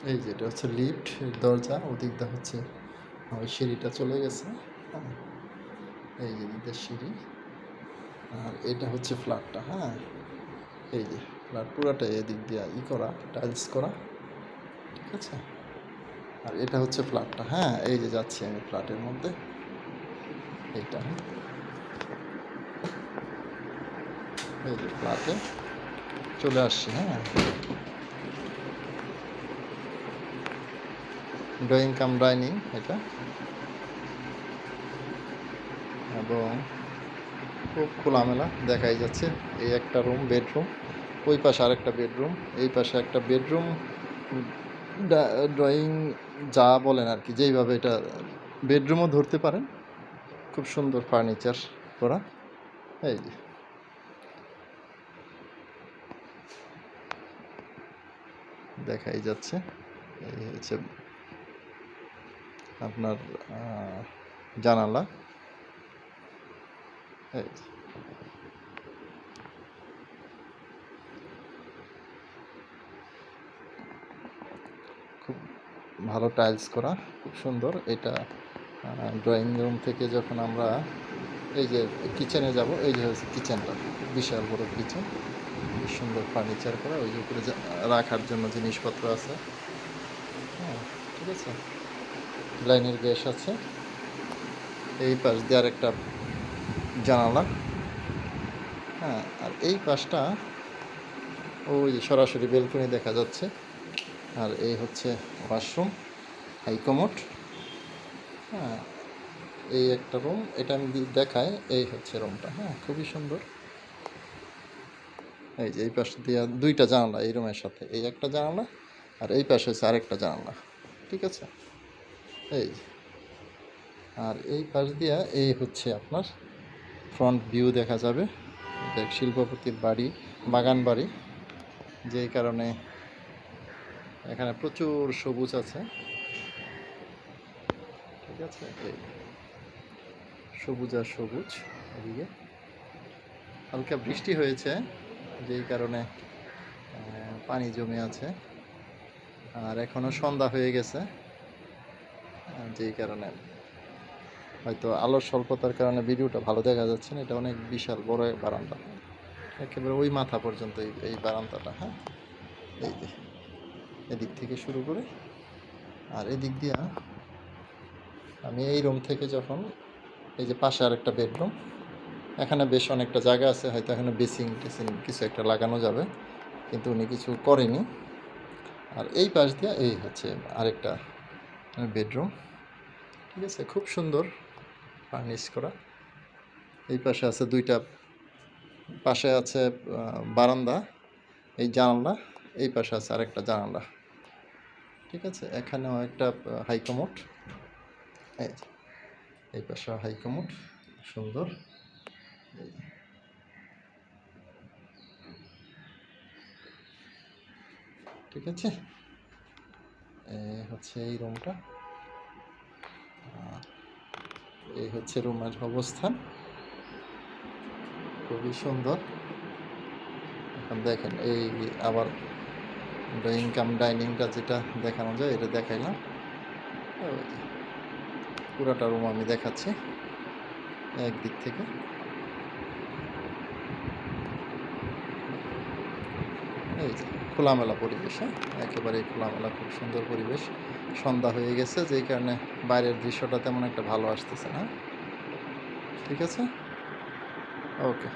এই যে এটা হচ্ছে লিফট দরজা, ওদিকটা হচ্ছে ওই সিঁড়িটা চলে গেছে। হ্যাঁ, এই যে দিকটা সিঁড়ি, আর এটা হচ্ছে ফ্ল্যাটটা। হ্যাঁ, এই যে ফ্ল্যাট পুরাটা এদিক দিয়ে করা, টাইলস করা। ঠিক আছে, আর এটা হচ্ছে ফ্ল্যাটটা। হ্যাঁ, এই যে যাচ্ছি আমি ফ্ল্যাটের মধ্যে, এইটা। এই যে ফ্ল্যাটে চলে আসছি। হ্যাঁ, ড্রয়িং কাম ডাইনিং এটা, এবং খুব খোলামেলা দেখাই যাচ্ছে। এই একটা রুম, বেডরুম, ওই পাশে আরেকটা বেডরুম, এই পাশে একটা বেডরুম। ড্রয়িং যা বলেন আর কি, যেইভাবে এটা বেডরুমও ধরতে পারেন। খুব সুন্দর ফার্নিচার করা। এই যে দেখাই যাচ্ছে, এই হচ্ছে আপনার জানালা। এই যে খুব ভালো টাইলস করা, খুব সুন্দর। এটা ড্রয়িং রুম থেকে যখন আমরা এই যে কিচেনে যাব, এই যে হচ্ছে কিচেনটা, বিশাল বড় কিচেন, সুন্দর ফার্নিচার করা। ওই যে উপরে রাখার জন্য জিনিসপত্র আছে। হ্যাঁ, ঠিক আছে, লাইনের গ্যাস আছে। এই পাশ দিয়ে আর একটা জানালা। হ্যাঁ, আর এই পাশটা ওই যে সরাসরি বেলকনি দেখা যাচ্ছে। আর এই হচ্ছে ওয়াশরুম, হাইকমোড। হ্যাঁ, এই একটা রুম, এটা আমি দেখাই। এই হচ্ছে রুমটা। হ্যাঁ, খুবই সুন্দর। এই যে এই পাশ দিয়ে দুইটা জানালা এই রুমের সাথে, এই একটা জানালা, আর এই পাশে হচ্ছে আরেকটা জানালা। ঠিক আছে, এই যে, আর এই পাশ দিয়া এই হচ্ছে আপনার ফ্রন্ট ভিউ দেখা যাবে। এটা শিল্পপতির বাড়ি, বাগান বাড়ি, যেই কারণে এখানে প্রচুর সবুজ আছে। ঠিক আছে, এই সবুজ আর সবুজ। এদিকে হালকা বৃষ্টি হয়েছে, যেই কারণে পানি জমে আছে। আর এখনও সন্ধ্যা হয়ে গেছে, যেই কারণে হয়তো আলোর স্বল্পতার কারণে ভিডিওটা ভালো দেখা যাচ্ছে না। এটা অনেক বিশাল বড় বারান্দা, একেবারে ওই মাথা পর্যন্ত এই বারান্দাটা। হ্যাঁ, এই যে এদিক থেকে শুরু করে, আর এদিক দিয়া আমি এই রুম থেকে যখন, এই যে পাশে আরেকটা বেডরুম, এখানে বেশ অনেকটা জায়গা আছে, হয়তো এখানে বেসিং টেসিং কিছু একটা লাগানো যাবে, কিন্তু উনি কিছু করেনি। আর এই পাশ দিয়া এই হচ্ছে আরেকটা বেডরুম। ঠিক আছে, খুব সুন্দর ফার্নিশ করা। এই পাশে আছে দুইটা, পাশে আছে বারান্দা, এই জানালা, এই পাশে আছে আরেকটা জানালা। ঠিক আছে, এখানেও একটা হাইকমোড, এই পাশে হাইকমোড, সুন্দর। ঠিক আছে, হচ্ছে এই রুমটা, এই হচ্ছে রুমের অবস্থান, খুবই সুন্দর। এখন দেখেন, এই আবার ড্রয়িং কাম ডাইনিংটা যেটা দেখানো যায় এটা দেখাইলাম। পুরাটা রুম আমি দেখাচ্ছি একদিক থেকে। এই যে খোলামেলা পরিবেশ, হ্যাঁ, একেবারেই খোলামেলা, খুব সুন্দর পরিবেশ। সন্ধ্যা হয়ে গেছে, যেই কারণে বাইরের দৃশ্যটা তেমন একটা ভালো আসতেছে না। ঠিক আছে, ওকে।